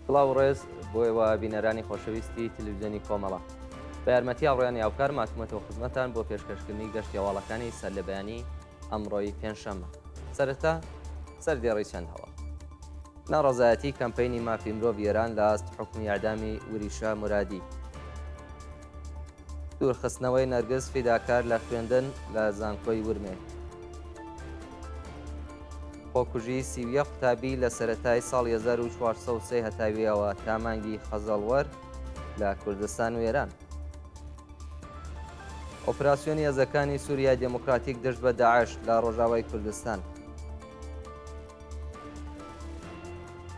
سڵاو ڕێز بۆ ئێوە بینەرانی خۆشەویستی تەلەڤیزیۆنی کۆمەڵە بە یارمەتی ئاڕۆیان یاوکار ماتومەتەوە خزمەتان بۆ پێشکەشکردنی گەشتی هەواڵەکانی سەرلەبەیانی ئەمڕۆی پێنجشەممە. سەرەتا سەردێڕی چەند هەواڵ. ناڕەزایەتی کەمپەینی مافی مرۆڤ ئێران لە ئاست حکمی ئەعدامی وریشا مرادی. دوورخستنەوەی نەرگس فیداکار لە خوێندن لە زانکۆی ورمێ. خۆکوژی سیویە قوتابی لە سەرەتای ساڵی 1403 هەتاویەوە تا مانگی خەزەڵوەر لە کوردستان و ئێران. ئۆپراسیۆنی هێزەکانی سووریای دموکراتیک دژ بە داعش لە ڕۆژاوای کوردستان.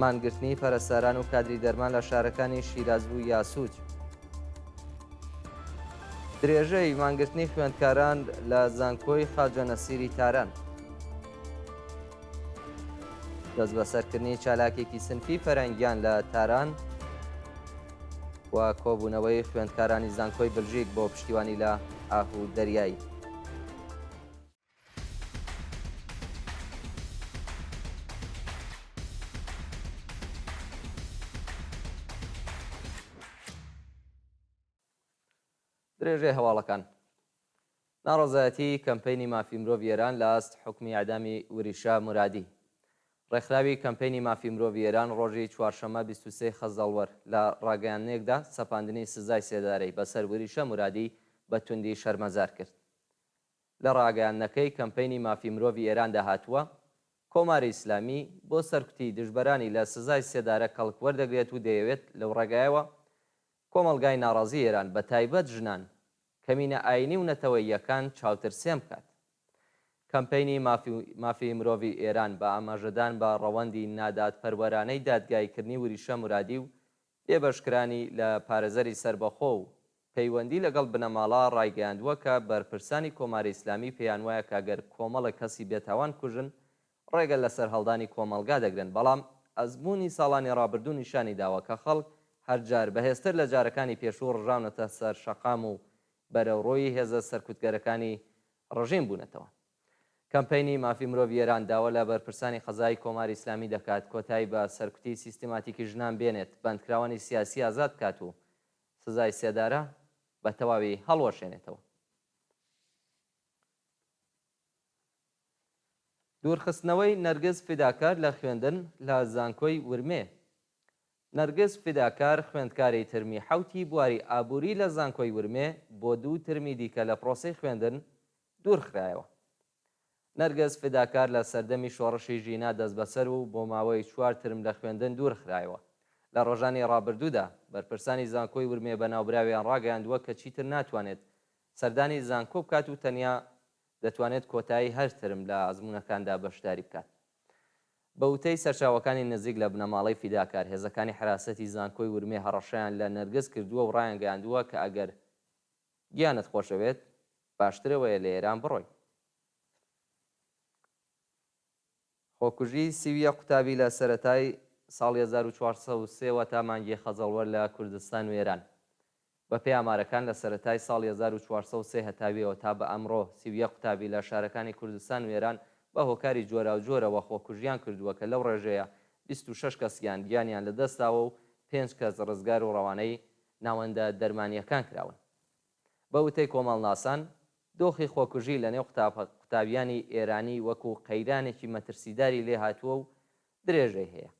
مانگرتنی پەرستەران و کادری دەرمان لە شارەکانی شیراز و یاسووج. درێژەی مانگرتنی خوێندکاران لە زانکۆی خاجە نەسیری تاران. دەست بەسەرکردنی چالاکێکی سنفی فەرەنگیان لە تاران و کۆبوونەوەی خوێندکارانی زانکۆی بلژیک بۆ پشتیوانی لە ئاهوو دەریایی. درێژەی هەواڵەکان. ناڕەزایەتی کەمپەینی مافی مرۆڤ ئێران لە ئاست حکمی ئەعدامی وریشا مرادی. ڕێکخراوی کەمپەینی مافی مرۆڤ ئێران ڕۆژی چوارشەممە 23 خەزەڵوەر لە ڕاگەیانەیەکدا سەپاندنی سزای سێدارەی بەسەر وریشە مرادی بە توندی شەرمەزار کرد. لە ڕاگەیانەکەی کەمپەینی مافی مرۆڤی ئێران داهاتووە کۆماری ئیسلامی بۆ سەرکوتی دژبەرانی لە سزای سێدارە کەڵک وەردەگرێت و دەیەوێت لەو ڕێگایەوە کۆمەڵگای ناڕازی ئێران بە تایبەت ژنان کەمینە ئاینی و نەتەوەییەکان چاوترسێم بکات. کەمپەینی مافی مرۆڤی ئێران بە ئاماژەدان بە ڕەوەندی نادادپەروەرانەی دادگایکردنی وریشە مرادی و بێبەشکرانی لە پارێزەری سربەخۆ و پەیوەندی لەگەڵ بنەماڵە ڕایگەیاندووە کە بەرپرسانی کۆماری ئیسلامی پێیان وایە کاگەر کۆمەڵە کەسی بێتاوان کوژن ڕێگە لەسەر هەڵدانی کۆمەلگا دەگرن، بەڵام ئەزمموی ساڵانی ڕابردوو نیشانی داوە کە خەڵک هەرجار بەهێزتر لە جارەکانی پێشوو ڕژاونەتە سەر شەقام و بەرەوڕۆی هێزە سەرکوتگەرەکانی ڕژیم بوونەتەوە. کەمپەینی مافی مرۆڤ ئێران داوە لە بەرپرسانی خەزای کۆماری ئیسلامی دەکات کۆتایی بە سەرکوتی سیستماتیکی ژنان بێنێت، بەندکراوانی سیاسی ئازاد بکات و سزای سێدارە بە تەواوی هەڵوەشێنێتەوە. دوورخستنەوەی نەرگس فیداکار لە خوێندن لە زانکۆی ورمێ. نەرگس فیداکار خوێندکاری ترمی حوتی بواری ئابووری لە زانکۆی ورمێ بۆ 2 ترمی دیکە لە پرۆسەی خوێندن دوورخرایەوە. نەرگس فیداکار لە سەردەمی شۆڕشی ژینا دەست بەسەر و بۆ ماوەی 4 ترم لە خوێندن دوورخرایەوە. لە ڕۆژانی ڕابردوودا بەرپرسانی زانکۆی ورمێ بەناوبراویان ڕاگەیاندووە کە چیتر ناتوانێت سەردانی زانکۆ بکات و تەنیا دەتوانێت کۆتایی 8 ترم لە ئەزموونەکاندا بەشداری بکات. بە وتەی سەرچاوەکانی نزیک لە بنەماڵەی فیداکار، هێزەکانی حراسەتی زانکۆی ورمێ هەڕەشەیان لە نەرگس کردووە و ڕایانگەیاندووە کە ئەگەر گیانت خۆشەوێت باشترەوەیە لە ئێران بڕۆی. خۆکوژی سیویە قوتابی لە سەرەتای ساڵی 1403 تا مانگی خەزەڵوەر لە کوردستان و ئێران. بە پێی ئامارەکان لە سەرەتای ساڵی 1403 هەتاویەوە تا بە ئەمڕۆ سیویە قوتابی لە شارەکانی کوردستان و ئێران بە هۆکاری جۆرا و جۆرەوە خۆکوژیان کردووە کە لەو ڕێژەیە 26 کەسیان گیانیان لەدەستاوە و 5 کەس ڕزگار و ڕەوانەی ناوەندە دەرمانیەکان کراون. بە وتەی کۆمەڵناسان دۆخی خۆکوژی لە نێو قوتابیانی ئێرانی وەکو قەیرانێکی مەترسیداری لێ هاتووە و درێژەی هەیە.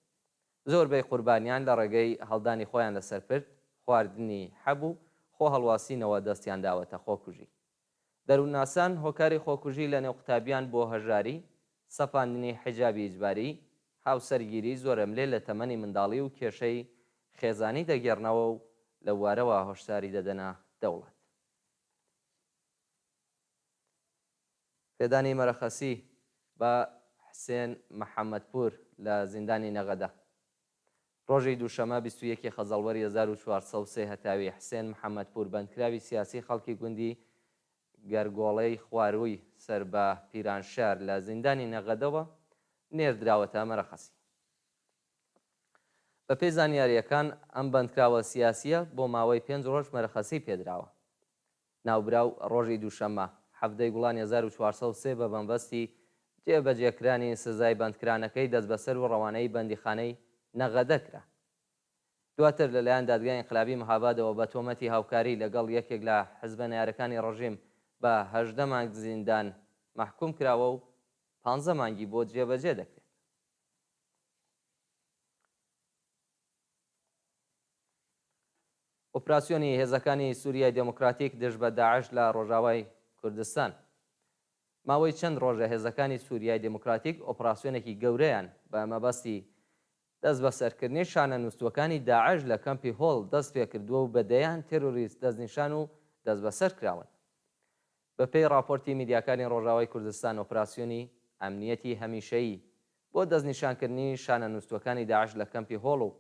زۆربەی قوربانیان لە ڕێگەی هەڵدانی خۆیان لەسەر پرد، خواردنی حەبوو، خۆ هەڵواسینەوە دەستیان داوەتە خۆکوژی. دەروونناسان هۆکاری خۆکوژی لە نێو قوتابیان بۆ هەژاری، سەپاندنی حیجابی ئیجباری، هاوسەرگیری زۆرەملێ لە تەمەنی منداڵی و کێشەی خێزانی دەگێڕنەوە و لە وارەوە هۆشداری دەدەنە دەوڵەت. پێدانی مەرەخەسی بە حسێن محەممەدپور لە زیندانی نەغەدە. ڕۆژی دووشەمە 21 خەزەڵوەری 1403 هەتاوی حسێن محەممەدپور بەندکراوی سیاسی خەڵکی گوندی گەرگۆڵەی خوارووی سەر بە پیرانشار لە زیندانی نەغەدەوە نێردراوەتە مەرەخەسی. بە پێی زانیاریەکان ئەم بەندکراوە سیاسیە بۆ ماوەی 5 ڕۆژ مەرەخەسی پێدراوە. ناوبراو ڕۆژی دووشەمە 7 گوڵانی 1403 بە بەنبەستی جێبەجێکرانی سزای بەندکرانەکەی دەست بەسەر و ڕەوانەی بەندیخانەی نەغەدە کرا. دواتر لەلایەن دادگای ئینقلابی مەهابادەوە بە تۆمەتی هاوکاری لەگەڵ یەکێک لە حزبە نارەکانی ڕژیم بە 18 مانگ زیندان محکوم کراوە و 15 مانگی بۆ جێبەجێ دەکرێت. ئۆپراسیۆنی هێزەکانی سووریای دموکراتیک دژ بە داعش لە ڕۆژاوای کوردستان. ماوەی چەند ڕۆژە هێزەکانی سووریای دموکراتیک ئۆپراسیۆنێکی گەورەیان بە مەبەستی دەست بە سەرکردنی شانە نووسوەکانی داعش لە کەمپی هۆڵ دەست پێ کردووە و بەدەیان تێروریست دەستنیشان و دەست بەسەر کراون. بەپێی راپۆرتی میدیاکانی ڕۆژاوای کوردستان ئۆپراسیۆنی ئەمنیەتی هەمیشەیی بۆ دەستنیشانکردنی شانە نووسوەکانی داعش لە کەمپی هۆڵ و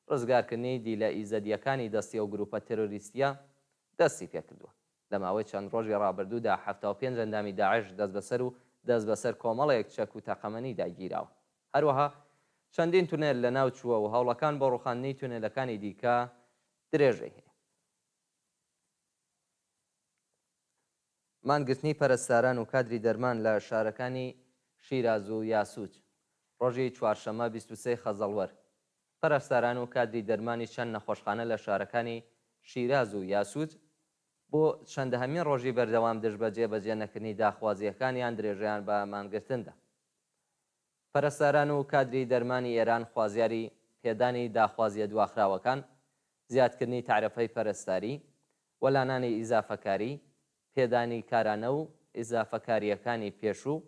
ڕزگارکردنی دیلە ئیزەدیەکانی دەستی و گروپە تێرۆریستیە دەستی پێکردووە. لە ماوەی چەند ڕۆژی ڕابردوودا 75 ئەندامی داعش دەست بەسەر و دەست بەسەر کۆمەڵێک چەک و تەقەمەنی داگیراوە. هەروەها چەندین تونێل لە ناو چووە و هەوڵەکان بۆ ڕوخاندنی تونێلەکانی دیکە درێژەی هەیە. مانگرتنی پەرستاران و کادری دەرمان لە شارەکانی شیراز و یاسووج. ڕۆژی چوارشەمە 23 خەزەڵوەر پەرستاران و کادری دەرمانی چەند نەخۆشخانە لە شارەکانی شیراز و یاسووج بۆ چەندەهەمین ڕۆژی بەردەوام دژ بە جێبەجێ نەکردنی داخوازیەکانیان درێژیان بە مانگرتندا. پەرستاران و کادری دەرمانی ئێران خوازیاری پێدانی داخوازیە دواخراوەکان، زیادکردنی تعرفەی پەرستاری، وەلانانی ئیزافەکاری، پێدانی کارانە و ئیزافەکاریەکانی پێشوو،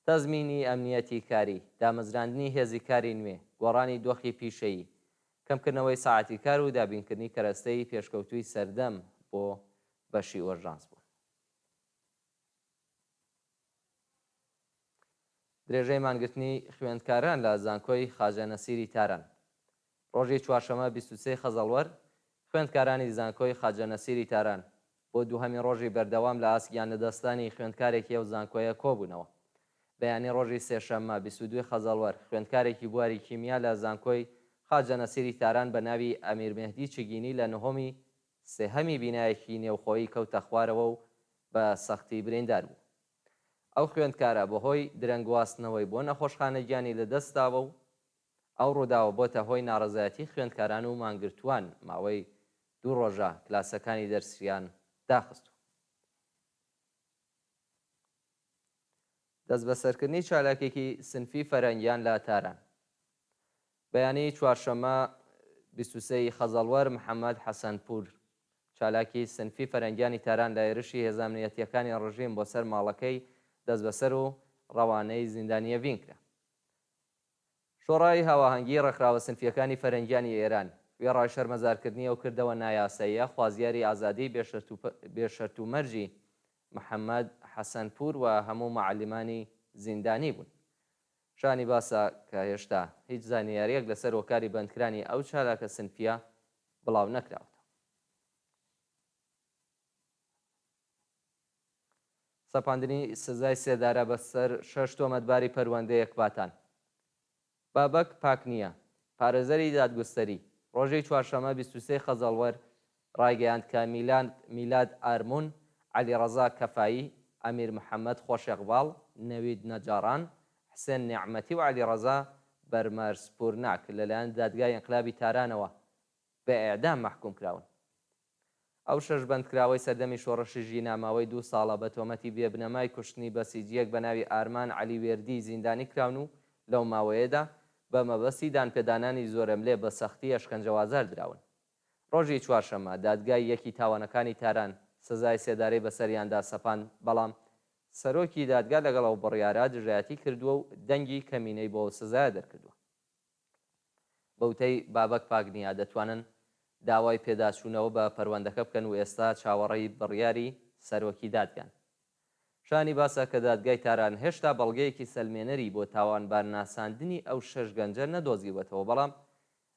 تەزمینی ئەمنیەتی کاری، دامەزراندنی هێزی کاری نوێ، گۆڕانی دۆخی پیشەیی، کەمکردنەوەی ساعاتی کار و دابینکردنی کەرەستەی پێشکەوتووی سەردەم بۆ بەشی ئۆرژانس بوون. درێژەی مانگرتنی خوێندکاران لە زانکۆی خاجە نەسیری تاران. ڕۆژی چوارشەمە 23 خەزەڵوەر خوێندکارانی زانکۆی خاجە نەسیری تاران بۆ دووهەمین ڕۆژی بەردەوام لە ئاسکیان لەدەستانی خوێندکارێکی ئەو زانکۆیە کۆبوونەوە. بەیانی ڕۆژی سێشەممە 22 خەزەڵوەر خوێندکارێکی بواری کیمیا لە زانکۆی خاجە نەسیری تاران بە ناوی ئەمیر مێهدی چگینی لە نهۆمی سێهەمی بینایەکی نێوخۆیی کەوتە خوارەوە و بە سەختی بریندار بوو. ئەو خوێندکارە بەهۆی درەنگواستنەوەی بۆ نەخۆشخانە گیانی لەدەستداوە و ئەو ڕووداوە بۆتە هۆی ناڕەزایەتی خوێندکاران و مانگرتووان ماوەی 2 ڕۆژە کلاسەکانی دەرسیان داخستووە. دەست بەسەرکردنی چالاکێکی سنفی فەرەنگیان لە تاران. بەیانی چوارشەمە 23 خەزەڵوەر محەممەد حەسەنپور چالاکی سنفی فەرەنگیانی تاران لە ێرشی هێزانامنیەتیەکانی ڕژیم بۆ سەر ماڵەکەی دەست بەسەر و ڕەوانەی زیندانیە بینکرا. شۆڕای هاواهەنگی ڕێکخراوە سنفیەکانی فەرەنگیانی ئێران وێڕای شەرمەزارکردنی ئەو کردەوە نایاسەیە خوازیاری ئازادی بێشەرت و مەرجی محەممەد حەسەنپور و هەموو معلیمانی زیندانی بوون. شانی باسە کە هێشتا هیچ زانیاریەک لەسەر هۆکاری بەندکرانی ئەو چالاکە سنفیە بڵاو نەکراوە. سەپاندنی سزای سێدارە بەسەر 6 تۆمەتباری پەروەندەیەک باتان. بابەک پاک نییە. پارێزەری دادگستەری ڕۆژەی چوارشەمە 23 خەزەڵوەر ڕایگەیاند کە میلاد ئارمون، عەلیڕەزا کەفایی، ئەمیر محەممەد خۆشێقباڵ، نەوید نەجاران، حسێن نیعمەتی و عەلیڕەزا بەرمەرسپورناک لەلایەن دادگای ئینقلابی تارانەوە بە ئێعدام محکوم کراون. ئەو شەش بەندکراوەی سەردەمی شۆڕشی ژینە ماوەی 2 ساڵە بە تۆمەتی بێبنەمای کوشتنی بەسیجیەک بە ناوی ئارمان عەلیوێردی زیندانی کراون و لەو ماوەیەدا بە مەبەستی دانپێدانانی زۆرەملێ بە سەختی ئەشکەنجەوازار دراون. ڕۆژی چوارشەمە دادگای یەکی تاوانەکانی تاران سزای سێدارەی بەسەریاندا سەپاند، بەڵام سەرۆکی دادگا لەگەڵ ئەو بڕیارە دژایەتی کردووە و دەنگی کەمینەی بۆ سزایە دەرکردووە. بەوتەی بابەک پاک نییە دەتوانن داوای پێداچوونەوە بە پەروەندەکە بکەن و ئێستا چاوەڕێی بڕیاری سەرۆکی دادگان. شانی باسە کە دادگای تاران هێشتا بەڵگەیەکی سەلمێنەری بۆ تاوانبار ناساندنی ئەو شەش گەنجە نەدۆزیوەتەوە، بەڵام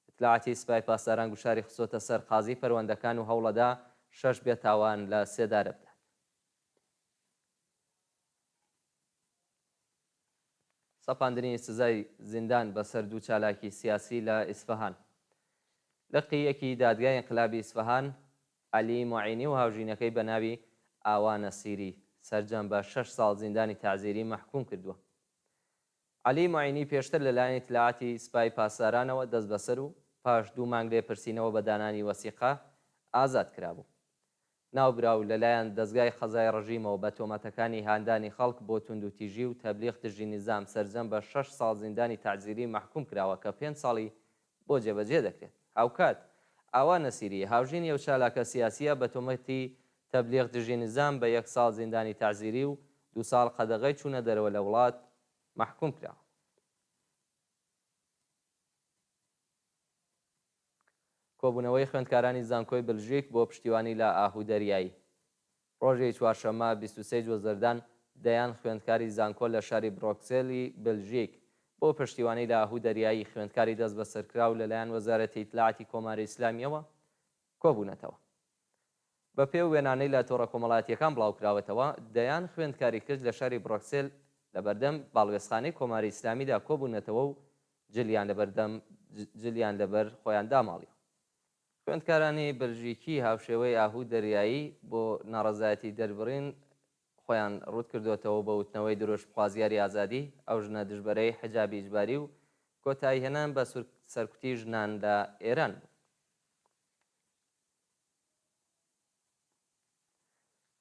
ئیتلاعاتی سوپای پاسداران گوشاری خستۆتە سەر قازی پەروەندەکان و هەوڵەدا 6 بێتاوان لە سێدارە بدات. سەپاندنی سزای زیندان بەسەر دوو چالاکی سیاسی لە ئیسفەهان. لە قیەکی دادگای ئینقلابی ئیسفەهان عەلی موعینی و هاوژینەکەی بە ناوی ئاوا نەسیری سەرجەم بە 6 ساڵ زیندانی تەعزیری مەحکوم کردووە. عەلی موعینی پێشتر لەلایەن ئیتلاعاتی سوپای پاسدارانەوە دەست بەسەر و پاش 2 مانگ لێپرسینەوە بە دانانی وەسیقە ئازاد کرابوو. ناوبراو لەلایەن دەستگای قەزای ڕژیمەوە بە تۆمەتەکانی هاندانی خەڵک بۆ توندوتیژی و تەبلیغ دژی نظام سەرجەم بە 6 ساڵ زیندانی تعزیری محکوم کراوە کە 5 ساڵی بۆ جێبەجێ دەکرێت. هاوکات ئاوا نەسیری هاوژینی ئەو چالاکە سیاسیە بە تۆمەتی تەبلیغ دژی نظام بە 1 ساڵ زیندانی تعزیری و 2 ساڵ قەدەغەی چوونە دەرەوە لە وڵات محکوم کراوە. کۆبوونەوەی خوێندکارانی زانکۆی بلژیک بۆ پشتیوانی لە ئاهوو دەریایی. ڕۆژی چوارشەممە 23 جۆزەردان دەیان خوێندکاری زانکۆ لە شاری برۆکسێلی بلژیک بۆ پشتیوانی لە ئاهوو دەریایی خوێندکاری دەست بە سەرکراو لەلایەن وەزارەتی ئیتلاعاتی کۆماری ئیسلامیەوە کۆبوونەتەوە. بە پێو وێنانەی لە تۆڕە کۆمەڵاتیەکان بڵاوکراوەتەوە دەیان خوێندکاری کرد لە شاری برۆکسێل لە بەردەم باڵوێزخانەی کۆماری ئیسلامیدا کۆبوونەتەوە و جلیان لەبەر خۆیان داماڵی. خوێندکارانی بلژیکی هاوشێوەی ئاهوو دەریایی بۆ ناڕەزایەتی دەربڕین خۆیان ڕوود کردوێتەوە بە وتنەوەی درۆژخوازیاری ئازادی ئەو ژنە دژبەرەی حجابی ئیجباری و کۆتایی هێنان بە سەرکوتی ژنان لە ئێران بوو.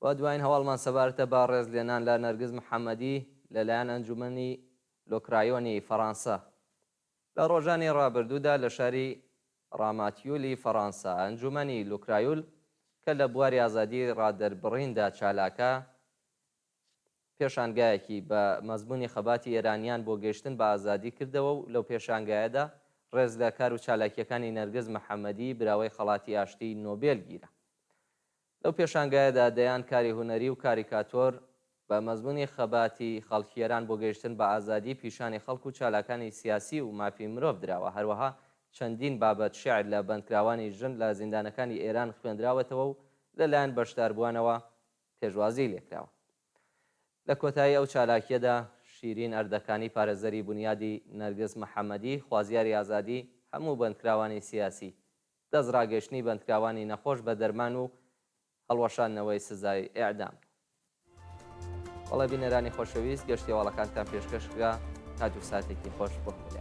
بە دوایین هەواڵمان سەبارەتە با ڕێزلێنان لە نەرگز محەممەدی لەلایەن ئەنجومەنی لۆکرایۆنی فەڕەنسا لە ڕۆژانی ڕابردوودا لە شاری ڕاماتیولی فەڕەنسا. ئەنجومەنی لوکرایول کە لە بواری ئازادی ڕادەربڕیندا چالاکە پێشانگایەکی بە مەزموونی خەباتی ئێرانیان بۆ گەیشتن بە ئازادی کردەوە و لەو پێشانگایەدا ڕێز لە کار و چالاکیەکانی نەرگز محەممەدی براوەی خەڵاتی ئاشتی نۆبێل گیرە. لەو پێشانگایەدا دەیان کاری هوەری و کاریکاتۆر بە مەزموونی خەباتی خەڵکیێران بۆ گەیشتن بە ئازادی پیشانی خەڵک و چالاکانی سیاسی و مافی مرۆڤ درراوە. هەروەها چەندین بابەت شعر لە بەندکراوانی ژن لە زیندانەکانی ئێران خوێندراوەتەوە و لەلایەن بەشداربووانەوە پێشوازی لێکراوە. لە کۆتایی ئەو چالاکیەدا شیرین ئەردەکانی پارێزەری بنیادی نەرگز محەممەدی خوازیاری ئازادی هەموو بەندکراوانی سیاسی دەستڕاگەشتنی بەندکراوانی نەخۆش بە دەرمان و هەڵوەشانەوەی سزای ئێعدام. بەڵێ بینەرانی خۆشەویست گەشتی هەواڵەکانتان پێشکەشکرا. کات و ساتێکی خۆش بخۆ.